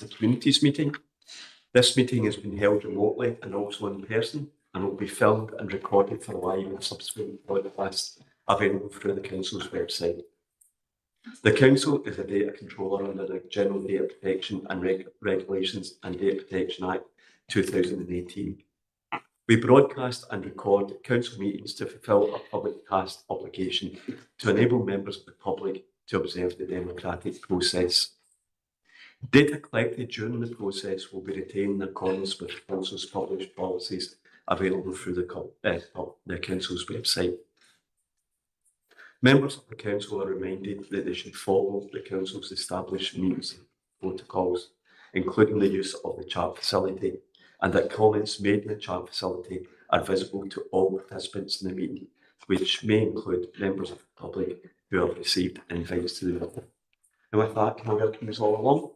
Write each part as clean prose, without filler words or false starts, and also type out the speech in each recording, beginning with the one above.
the communities meeting. This meeting has been held remotely and also in person and will be filmed and recorded for live and subsequent broadcasts available through the Council's website. The Council is a data controller under the General Data Protection and Regulations and Data Protection Act 2018. We broadcast and record Council meetings to fulfil our public trust obligation to enable members of the public to observe the democratic process. Data collected during the process will be retained in accordance with the Council's published policies available through the Council's website. Members of the Council are reminded that they should follow the Council's established meetings protocols, including the use of the chat facility, and that comments made in the chat facility are visible to all participants in the meeting, which may include members of the public who have received invites to the meeting. And with that, can I welcome us all along?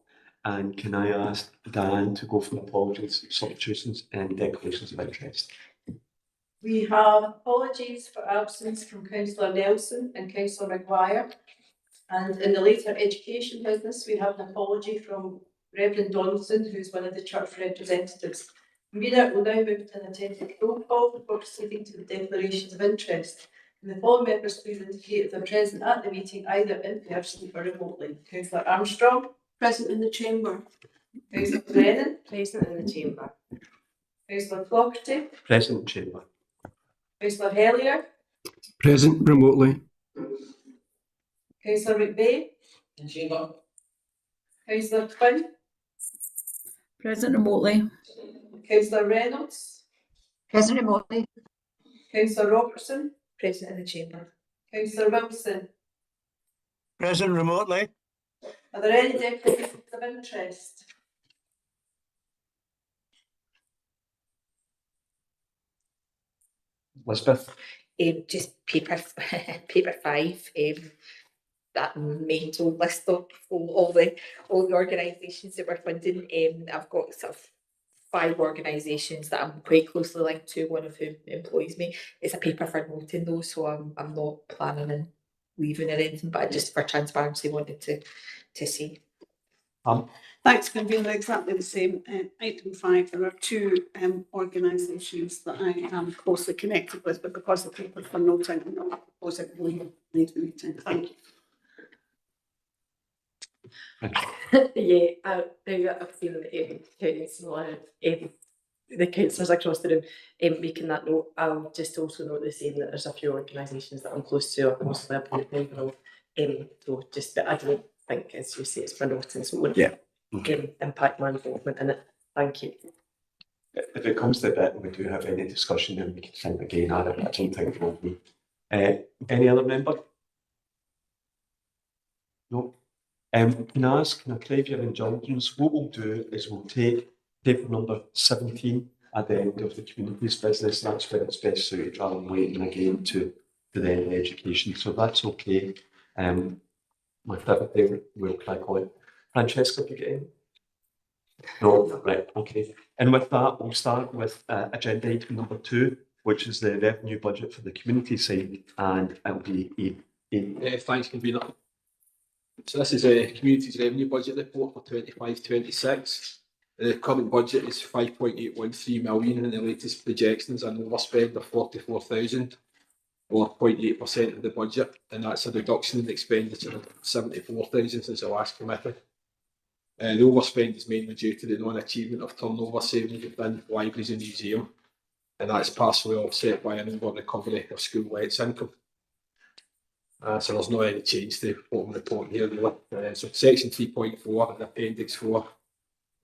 And can I ask Dan to go for apologies, substitutions and declarations of interest? We have apologies for absence from Councillor Nelson and Councillor Maguire. And in the later education business, we have an apology from Reverend Donaldson, who is one of the church representatives. Convener will now move to an attended roll call before proceeding to the declarations of interest. And the following members please indicate if they're present at the meeting either in person or remotely. Councillor Armstrong. Present in the chamber. Councillor Brennan. Present in the chamber. Councillor Flaherty. Present in chamber. Councillor Hellier. Present remotely. Councillor McVeigh. In chamber. Councillor Quinn. Present remotely. Councillor Reynolds. Present remotely. Councillor Robertson. Present in the chamber. Councillor Wilson. Present remotely. Are there any declarations of interest? Elizabeth? Just paper 5, that mental list of all the organisations that we're funding. I've got sort of 5 organisations that I'm quite closely linked to, one of whom employs me. It's a paper for noting though, so I'm not planning on leaving or anything, but I just for transparency wanted to see. Thanks, Convener. Exactly the same. Item 5, there are 2 organisations that I am closely connected with, but because the paper for noting, I'm not proposing to leave the meeting. Thank you. Yeah, I've seen the councillors across the room making that note. I'll just also note the same that there's a few organisations that I'm close to, or mostly a board member of, so just, but I don't think, as you say, it's for noting, so it wouldn't impact my involvement in it. Thank you. If it comes to that, we do have any discussion, then we can think again at it. I don't think it will be. Any other member? No. Can I ask, can I crave your indulgence? What we'll do is we'll take paper number 17 at the end of the communities business. That's where it's best suited rather than waiting again to the end of education. So that's okay. My favourite day will crack on. Francesca, if you get in? No, right, okay. And with that, we'll start with agenda item number 2, which is the revenue budget for the community side, and it'll be thanks, Convener. So this is a community's revenue budget report for 25-26. The current budget is 5.813 million, and the latest projections are an overspend of 44,000, or 0.8% of the budget, and that's a reduction in expenditure of 74,000 since the last committee. The overspend is mainly due to the non-achievement of turnover savings within libraries and museum, and that's partially offset by an over-recovery of school lets income. So there's no any change to what I'm reporting here really. So section 3.4 and appendix 4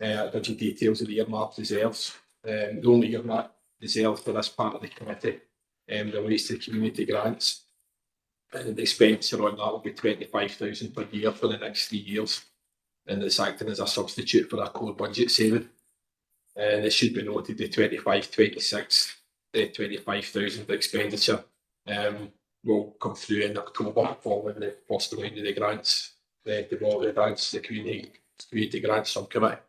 gives you details of the earmarked reserves. The only earmarked reserve for this part of the committee relates to community grants, and the expenditure on that will be 25,000 per year for the next 3 years, and it's acting as a substitute for a core budget saving. And it should be noted the 25-26, the 25,000 expenditure will come through in October following the first round of the grants, the community grants subcommittee.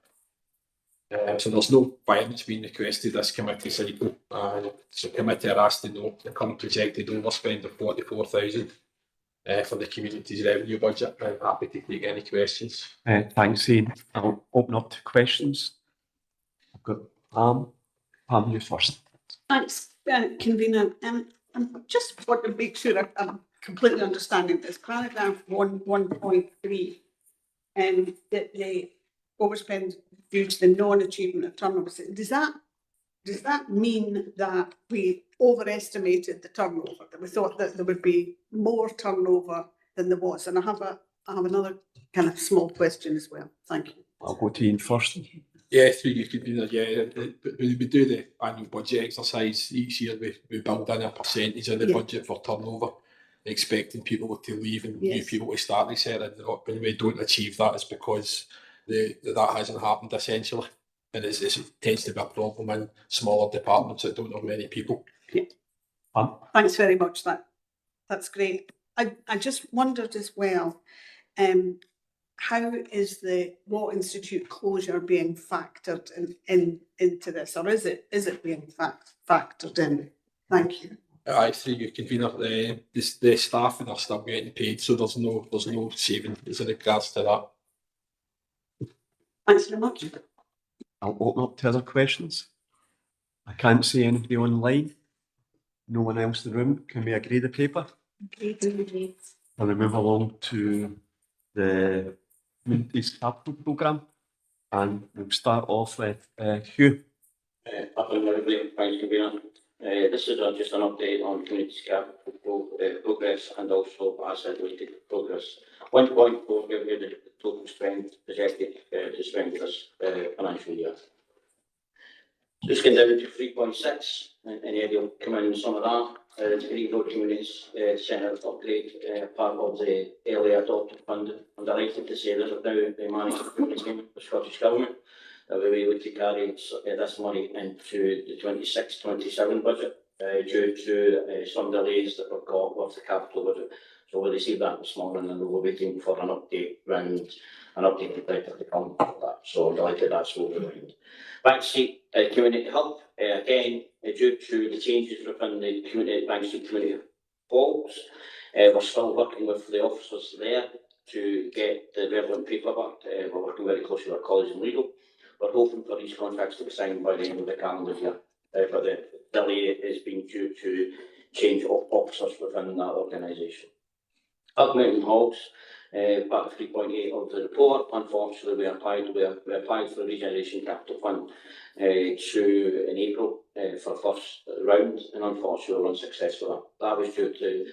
So there's no variance being requested this committee cycle. So the committee are asked to note the current projected overspend of 44,000 for the community's revenue budget. I'm happy to take any questions. Thanks, Ian. I'll open up to questions. I've got Pam. Pam, you first. Thanks, convener. I just want to make sure I'm completely understanding this. Paragraph 1.3, that the overspend due to the non-achievement of turnover. Does that mean that we overestimated the turnover? That we thought that there would be more turnover than there was? And I have another kind of small question as well. Thank you. I'll go to Ian first. Yeah, through you could be there. Yeah, when we do the annual budget exercise each year, we build in a percentage of the Yeah. budget for turnover, expecting people to leave and new Yes. people to start. They said that when we don't achieve that, it's because that hasn't happened essentially, and it tends to be a problem in smaller departments that don't have many people. Pam? Thanks very much. That's great. I just wondered as well, how is the Law Institute closure being factored into this, or is it being factored in? Thank you. Through you convener, the staff are still getting paid, so there's no saving in regards to that. Thanks very much. I'll open up to other questions. I can't see anybody online. No one else in the room. Can we agree the paper? Okay. And we move along to the Communities Capital Programme. And we'll start off with Hugh. Afternoon, everybody. Thanks, convener. This is just an update on Communities Capital progress and also asset-related progress. 1.4 give you the total spend projected to spend this financial year. Just going down to 3.6, and Eddie will come in with some of that. The Green Road Communities Centre upgrade, part of the early adopted fund. I'm delighted to say that we've now managed to put the agreement with the Scottish Government that we were able to carry this money into the 26-27 budget due to some delays that we've got with the capital budget. So we received that this morning and we were waiting for an update round, an updated letter to come for that. So I'm delighted that's over around. Bankstreet Community Hub, again, due to the changes within the Bankstreet Community Halls, we're still working with the officers there to get the relevant paperwork. We're working very closely with our colleagues in legal. We're hoping for these contracts to be signed by the end of the calendar year, but the delay has been due to change of officers within that organisation. Up Mountain Halls, part of 3.8 of the report, unfortunately we applied for the Regeneration Capital Fund in April for first round, and unfortunately we were unsuccessful. That was due to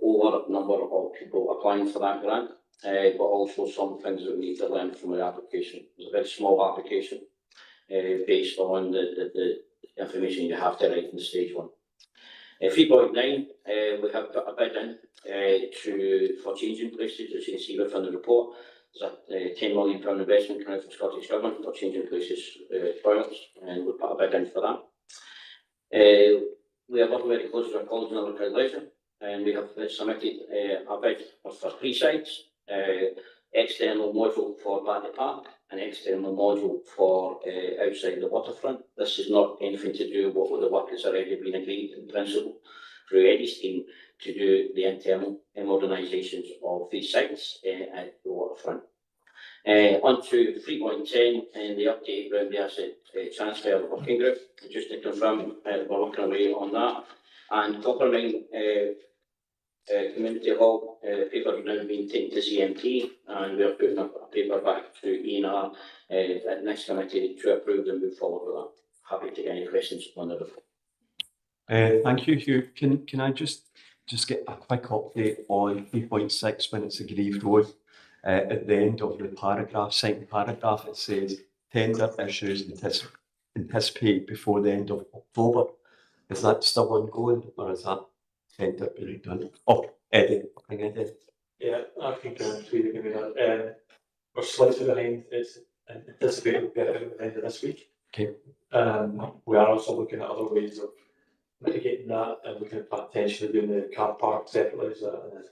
over number of people applying for that grant, but also some things that we need to learn from the application. It was a very small application based on the information you have to write in stage one. 3.9, we have put a bid in for changing places, as you can see within the report. There's a £10 million investment coming from the Scottish Government for changing places toilets, and we put a bid in for that. We are working very closely with our colleagues in Liverpool Leisure, and we have submitted a bid for 3 sites. External module for Battery Park, an external module for outside the waterfront. This is not anything to do with what the work has already been agreed in principle through Eddie's team to do the internal modernisations of these sites at the waterfront. On to 3.10 and the update around the asset transfer working group. Just to confirm, we're working away on that. And Coppermine Community Hall paper has now been taken to CMT, and we're putting up a paper back to ENR at the next committee to approve and move forward with that. Happy to take any questions on the report. Thank you, Hugh. Can I just get a quick update on 3.6 when it's a Grieve Road? At the end of the paragraph, second paragraph, it says tender issues anticipated before the end of October. Is that still ongoing, or is that tender being done? Oh, Eddie. Yeah, I think we're slightly behind. It's anticipated we'll get it at the end of this week. Okay. We are also looking at other ways of mitigating that and looking at potentially doing the car park separately as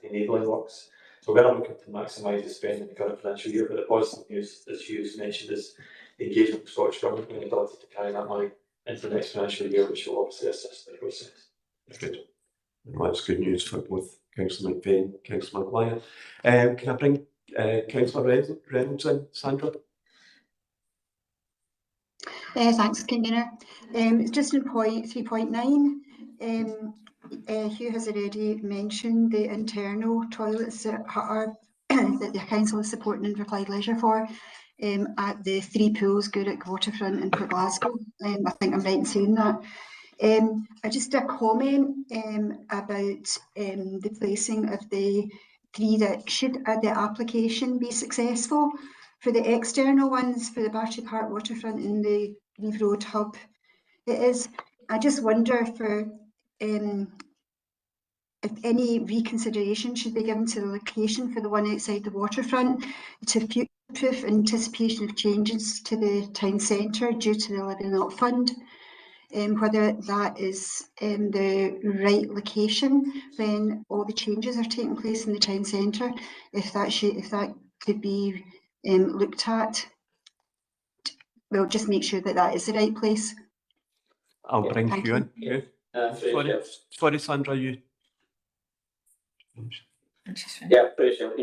enabling works. So we're looking to maximise the spend in the current financial year, but the positive news, as Hugh's mentioned, is the engagement with Scottish Government and the ability to carry that money into the next financial year, which will obviously assist the process. Good. Well, that's good news for both Councillor McVeigh, Councillor Maguire. Can I bring Councillor Reynolds in, Sandra? Thanks, Convener. It's just in point 3.9. Hugh has already mentioned the internal toilets that are that the council is supporting in Clyde Leisure for at the 3 pools, Gourock Waterfront and Port Glasgow. I think I'm right in saying that. Just a comment about the placing of the 3 that should the application be successful. For the external ones, for the Battery Park Waterfront and the Grieve Road Hub, it is. I just wonder for if any reconsideration should be given to the location for the one outside the waterfront to future-proof anticipation of changes to the town centre due to the Living Up Fund. Whether that is the right location when all the changes are taking place in the town centre, if that could be looked at. We'll just make sure that that is the right place. I'll bring Thank you in. you. Hugh. Sorry, Sandra, you. Yeah, pretty sure.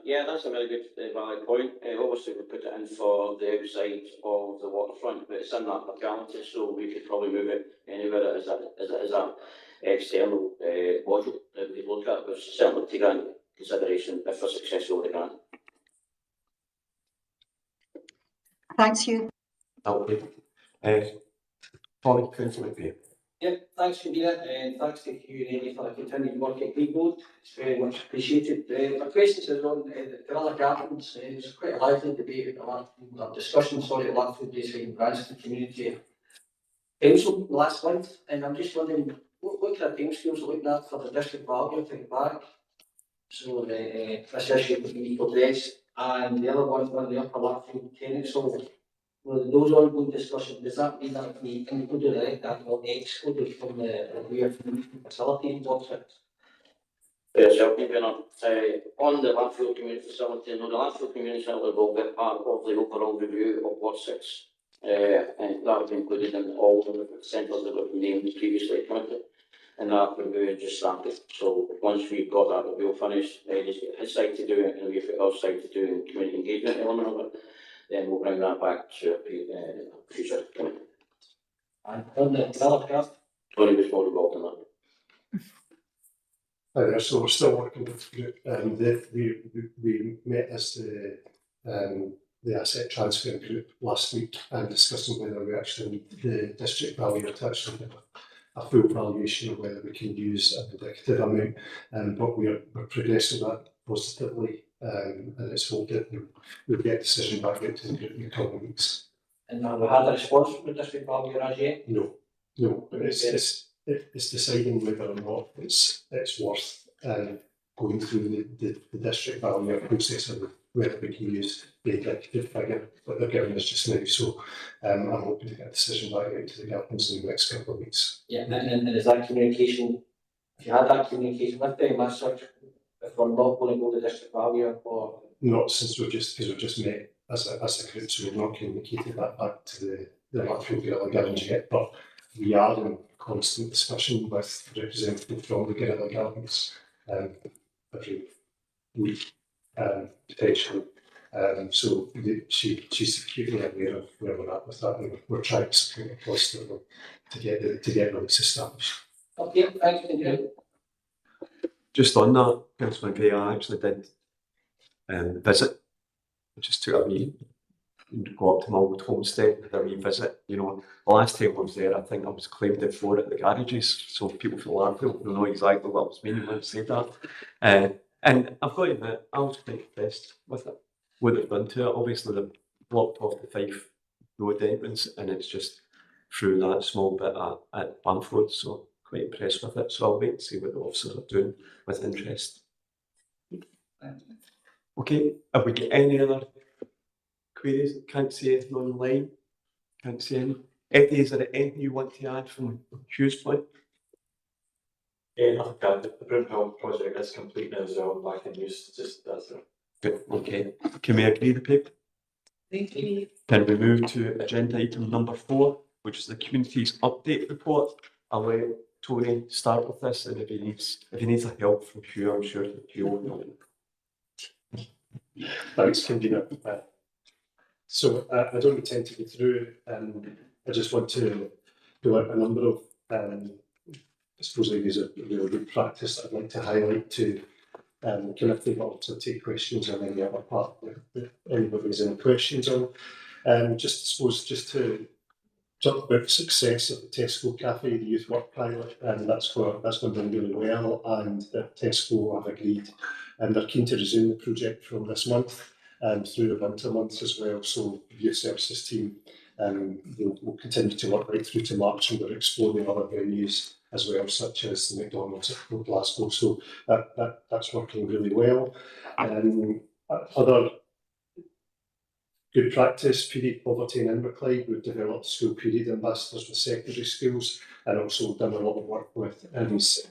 Yeah, that's a very good valid point. Obviously, we put it in for the outside of the waterfront, but it's in that locality, so we could probably move it anywhere as a external module that we look at. But certainly take that into consideration if we're successful with the grant. Thanks, Hugh. Okay. Councillor McVeigh. Yeah, thanks, Convener, and thanks to Hugh and Amy for the continued work at Grieve Road. It's very much appreciated. My question is on the Gorilla Gardens. It's quite a lively debate or discussion, sorry, at Landfill Bayside and Branston Community Council last month, and I'm just wondering what kind of timescales are looking at for the district value to get back, so this issue can be addressed, and the other one on the upper Landfill tenants. So those ongoing discussions, does that mean that we included that or excluded from the review of facility process? So, on the landfill community facility, no, the landfill community facility will be part of the overall review of Ward 6. And that will be included in all the centres that were named previously appointed. And that review just started. So once we've got that review finished, he's got his side to do it, and we've got our side to do the community engagement element of it. Then we'll bring that back to a future committee. And on the developer, Tony was more involved in that. Hi there, so we're still working with the group. We met as the asset transfer group last week and discussing whether we actually need the district value to actually have a full valuation of whether we can use an indicative amount. But we're progressing that positively, and it's hoped that we'll get a decision back out to the group in a couple of weeks. and have we had a response from the district value as yet? No, but it's deciding whether or not it's worth going through the district value process and whether we can use the indicative figure that they're giving us just now. So I'm hoping to get a decision back out to the governments in the next couple of weeks. Yeah, and is that communication, if you had that communication with them as such, if we're not going to go to district value or? Not since we've just met as a group, so we've not communicated that back to the Landfill Gorilla Gardens yet, but we are in constant discussion with representatives from the Gorilla Gardens every week, potentially. So she's acutely aware of where we're at with that, and we're trying to support the cluster to get release established. Okay, thank you. Just on that, Councillor McVeigh, I actually did visit, just took a wee, go up to my old homestead, did a wee visit. You know, the last time I was there, I think I was claimed it for at the garages, so people from Landfill will know exactly what I was meaning when I said that. And I've got to admit, I was quite impressed with it, what they've done to it. Obviously, they've blocked off the Fife Road entrance, and it's just through that small bit at Banff Road, so quite impressed with it. So I'll wait and see what the officers are doing with interest. Okay, have we got any other queries? Can't see anything online. Can't see any. Eddie, is there anything you want to add from Hugh's point? Nothing. The Broomhill project is complete now as well, back in use. Just that's it. Good. Okay. Can we agree the paper? Thank you. Can we move to agenda item number 4, which is the community's update report? I'll Tony start with this, and if he needs a help from Hugh, I'm sure that Hugh will know. Thanks, convener. So I don't intend to go through. I just want to pull out a number of, I suppose, areas of really good practice that I'd like to highlight to the committee, but also take questions on any other part that anybody has any questions on. Just to talk about the success of the Tesco Cafe, the youth work pilot, and that's going down really well, and that Tesco have agreed, and they're keen to resume the project from this month through the winter months as well. So the youth services team will continue to work right through to March, and we're exploring other venues as well, such as the McDonald's at Glasgow. So that's working really well. Other good practice, period poverty in Inverclyde. We've developed school period ambassadors with secondary schools, and also done a lot of work with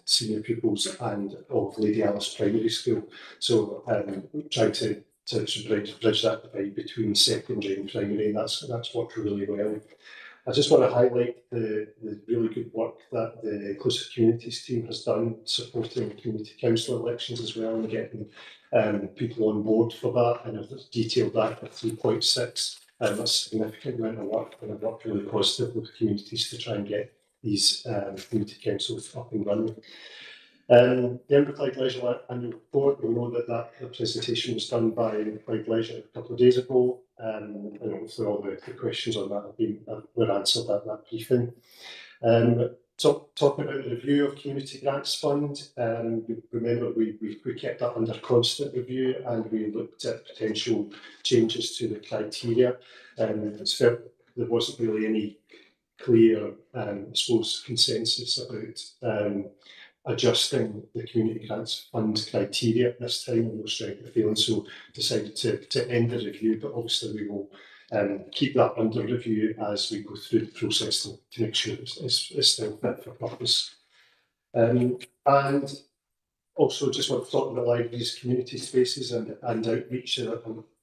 senior pupils and of Lady Alice Primary School. So trying to bridge that divide between secondary and primary, and that's worked really well. I just want to highlight the really good work that the Inclusive Communities team has done, supporting community council elections as well, and getting people on board for that. And I've detailed that at 3.6. That's a significant amount of work, and I've worked really positive with communities to try and get these community councils up and running. The Inverclyde Leisure Annual Report, we know that the presentation was done by Inverclyde Leisure a couple of days ago, and hopefully all the questions on that were answered at that briefing. Talking about the review of Community Grants Fund, remember we kept that under constant review, and we looked at potential changes to the criteria. It's felt there wasn't really any clear, I suppose, consensus about adjusting the Community Grants Fund criteria at this time, and no strength of feeling, so decided to end the review, but obviously we will keep that under review as we go through the process to make sure it's still fit for purpose. And also just want to talk about libraries, community spaces and outreach,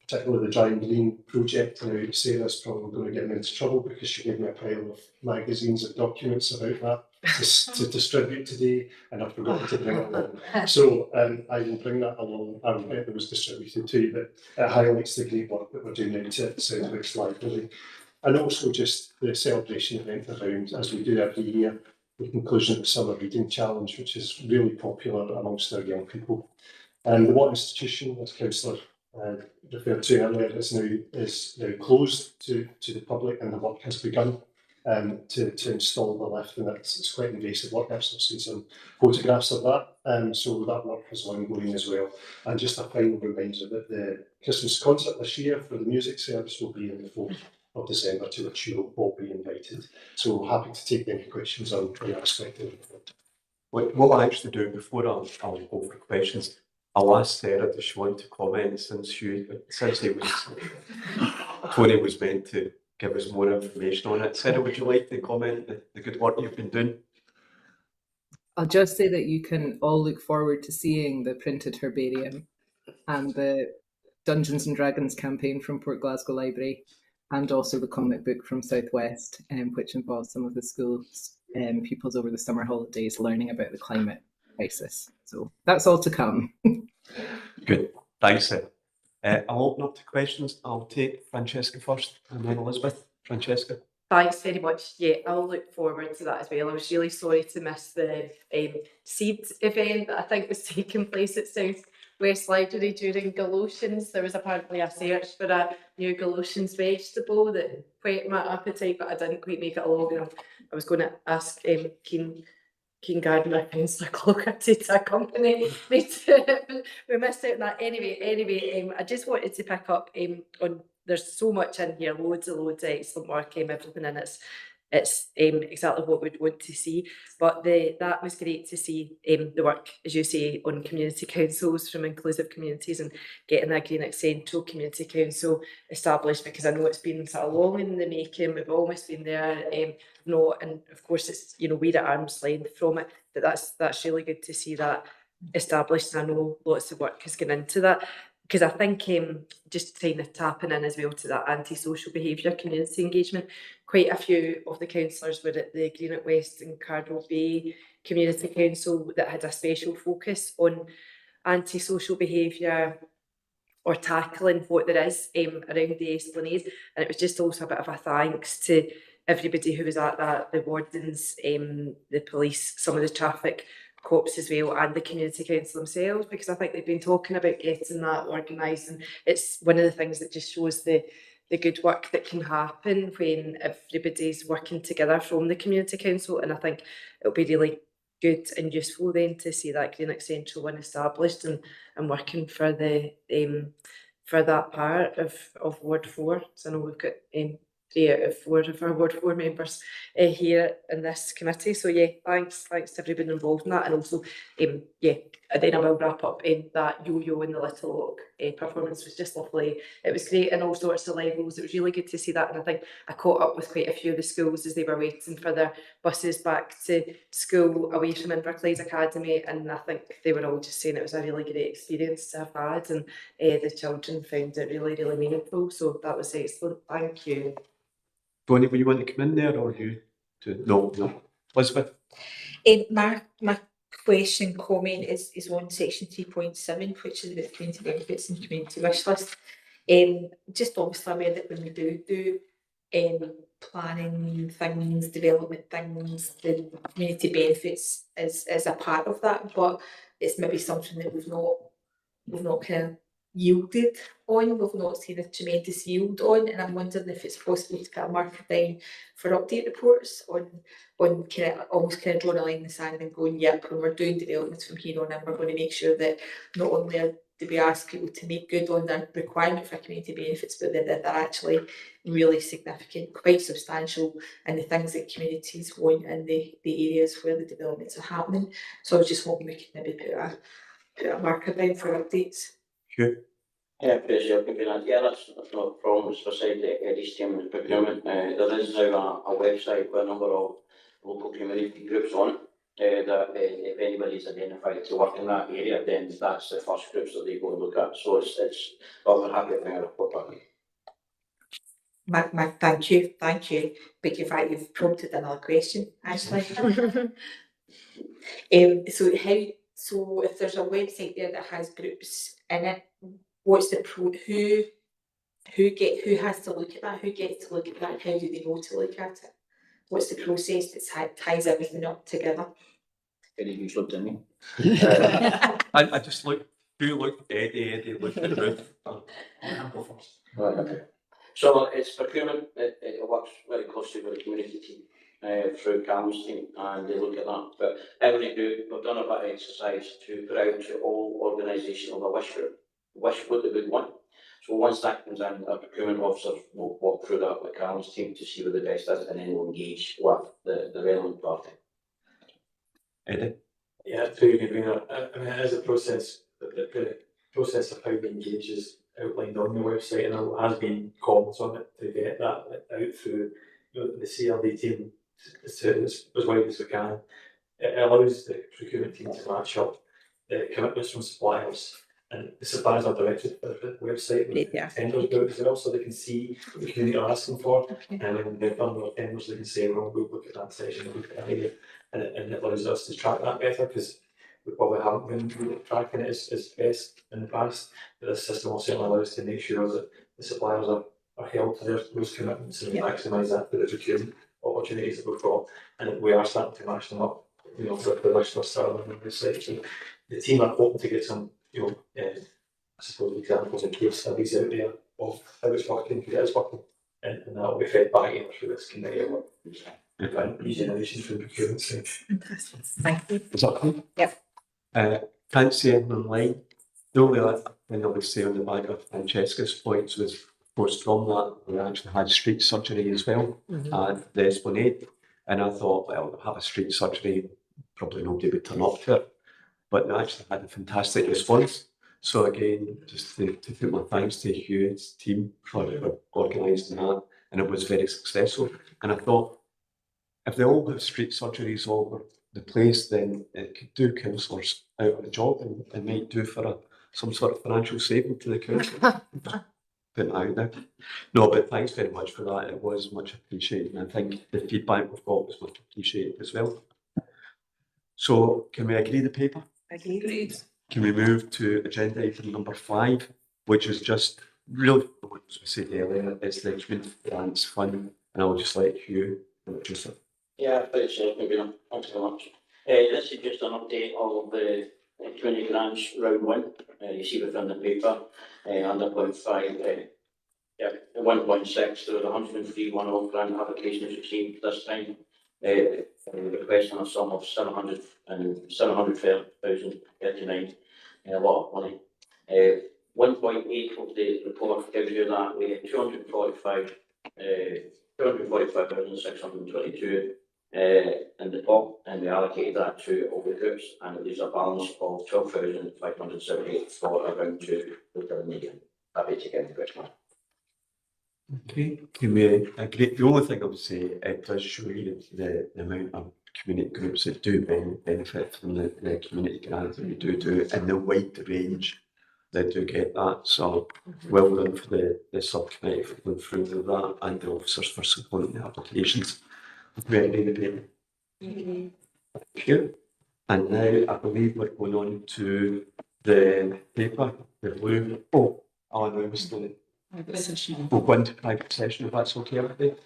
particularly the Dry and Green project. Now, Sarah's probably going to get me into trouble because she gave me a pile of magazines and documents about that to distribute today, and I've forgotten to bring it along. So I will bring that along. I will get those distributed to you, but it highlights the great work that we're doing out at South West Library. And also just the celebration event around, as we do every year, the conclusion of the Summer Reading Challenge, which is really popular amongst our young people. And the Watt Institution, as Councillor referred to earlier, is now closed to the public, and the work has begun to install the lift, and it's quite invasive work. I've seen some photographs of that, so that work is ongoing as well. And just a final reminder that the Christmas concert this year for the music service will be on the 4th of December, to which you will all be invited. So happy to take any questions on any aspect of it. What I actually do before I'll go for questions, I'll ask Sarah, does she want to comment since Tony was meant to give us more information on it. Sarah, would you like to comment the good work you've been doing? I'll just say that you can all look forward to seeing the printed herbarium and the Dungeons and Dragons campaign from Port Glasgow Library, and also the comic book from Southwest, which involves some of the school's pupils over the summer holidays learning about the climate crisis. So that's all to come. Good, thanks Sarah. I'll open up to questions. I'll take Francesca first and then Elizabeth. Francesca. Thanks very much. Yeah, I'll look forward to that as well. I was really sorry to miss the seed event that I think was taking place at South West Library during Galoshians. There was apparently a search for a new Galoshians vegetable that whet my appetite, but I didn't quite make it along. And I was going to ask Keen Gardner, Councillor Clocker, to accompany me to, we missed out on that. Anyway, I just wanted to pick up on, there's so much in here, loads of excellent work, everything in it's exactly what we'd want to see. But that was great to see the work, as you say, on community councils from inclusive communities and getting that Greenock Central Community Council established, because I know it's been sort of long in the making. We've almost been there, and of course it's, we're at arm's length from it, but that's really good to see that established, and I know lots of work has gone into that. because I think just kind of tapping in as well to that antisocial behaviour community engagement, quite a few of the councillors were at the Greenock West and Cardwell Bay Community Council that had a special focus on antisocial behaviour or tackling what there is around the Esplanade. And it was just also a bit of a thanks to everybody who was at that, the wardens, the police, some of the traffic cops as well, and the community council themselves, because I think they've been talking about getting that organised, and it's one of the things that just shows the good work that can happen when everybody's working together from the community council. And I think it'll be really good and useful then to see that Greenock Central one established and working for the for that part of Ward 4. So I know we've got 3 out of 4 of our Ward 4 members here in this committee. So yeah, thanks to everybody involved in that. And also yeah, and then I will wrap up that yo-yo in the Little Lock performance was just lovely. It was great in all sorts of levels. It was really good to see that, and I think I caught up with quite a few of the schools as they were waiting for their buses back to school away from Inverclyde Academy, and I think they were all just saying it was a really great experience to have had, and the children found it really, really meaningful. So that was excellent. Thank you. Tony, will you want to come in there, or you? No. Elizabeth? My question comment is on section 3.7, which is the community benefits and community wish list. Just obviously aware that when we do planning things, development things, the community benefits is a part of that, but it's maybe something that we've not kind of yielded on. We've not seen a tremendous yield on, and I'm wondering if it's possible to get a marker down for update reports on kind of almost kind of drawing a line in the sand and going, yep, when we're doing developments from here on in, we're going to make sure that not only do we ask people to make good on their requirement for community benefits, but that they're actually really significant, quite substantial, and the things that communities want in the areas where the developments are happening. So I was just hoping we could maybe put a marker down for updates. Hugh? Yeah, that's not a problem. It's beside the Eddie's team and procurement. There is now a website with a number of local community groups on it. That if anybody's identified to work in that area, then that's the first groups that they go and look at. So it's well, we're happy to bring a report back. Thank you. But you've prompted another question, actually. So if there's a website there that has groups in it, what's the who has to look at that? Who gets to look at that? How do they know to look at it? What's the process that ties everything up together? Eddie, you looked at me. I just looked. Who looked? Eddie looked at Ruth. Right, okay. So it's procurement. It works very closely with the community team through Cam's team, and they look at that. But every group, we've done a bit of exercise to put out to all organisations of a wish group, wish what they would want. So once that comes in, our procurement officers will walk through that with Cam's team to see what the best is, and then we'll engage with the relevant party. Eddie? Yeah, through you, convener. I mean, it is a process. The process of how we engage is outlined on the website, and there has been comments on it to get that out through the CRD team as wide as we can. It allows the procurement team to match up the commitments from suppliers, and the suppliers are directed to the website with tenders about as well, so they can see what the community are asking for. And when they've done their tenders, they can say, well, we'll look at that section, we'll look at that area, and it allows us to track that better, because we probably haven't been tracking it as best in the past. But this system will certainly allow us to make sure that the suppliers are held to those commitments and maximise that for the procurement opportunities that we've got. And we are starting to match them up, for the wish list on the website. So the team are hoping to get some, I suppose, examples and case studies out there of how it's working, because it is working, and that will be fed back in through this committee of regeneration for the procurement side. Fantastic. Thank you. Is that cool? Yep. Can't see anything online. The only thing I would say on the back of Francesca's points was, of course, from that we actually had street surgery as well at the Esplanade, and I thought, well, we'll have a street surgery, probably nobody would turn up to it, but they actually had a fantastic response. So again, just to put my thanks to Hugh's team for organising that, and it was very successful. And I thought, if they all have street surgeries all over the place, then it could do councillors out of the job, and might do for some sort of financial saving to the council. Putting that out there. No, but thanks very much for that. It was much appreciated. And I think the feedback we've got was much appreciated as well. So can we agree the paper? Agreed. Can we move to agenda item number 5, which is just really, as we said earlier, it's the community grants fund, and I'll just let you introduce it. Yeah, thanks, Convener. Thanks very much. This is just an update of the community grants round 1. You see within the paper, under point 5, 1.6, there was 103 one-off grant applications received this time. Requesting a sum of 700,039, a lot of money. 1.8 of the report gives you that we had 245,622 in the top, and we allocated that to all the groups, and it leaves a balance of 12,578 for around 2 million. Happy to get the question. Okay, can we agree? The only thing I would say, it does show you the amount of community groups that do benefit from the community grants that we do, and the wide range that do get that. So well done for the subcommittee for going through with that, and the officers for supporting the applications. We agree the paper. Thank you. And now I believe we're going on to the paper, the blue. Oh, no, Mr. We'll go into private session if that's okay with you.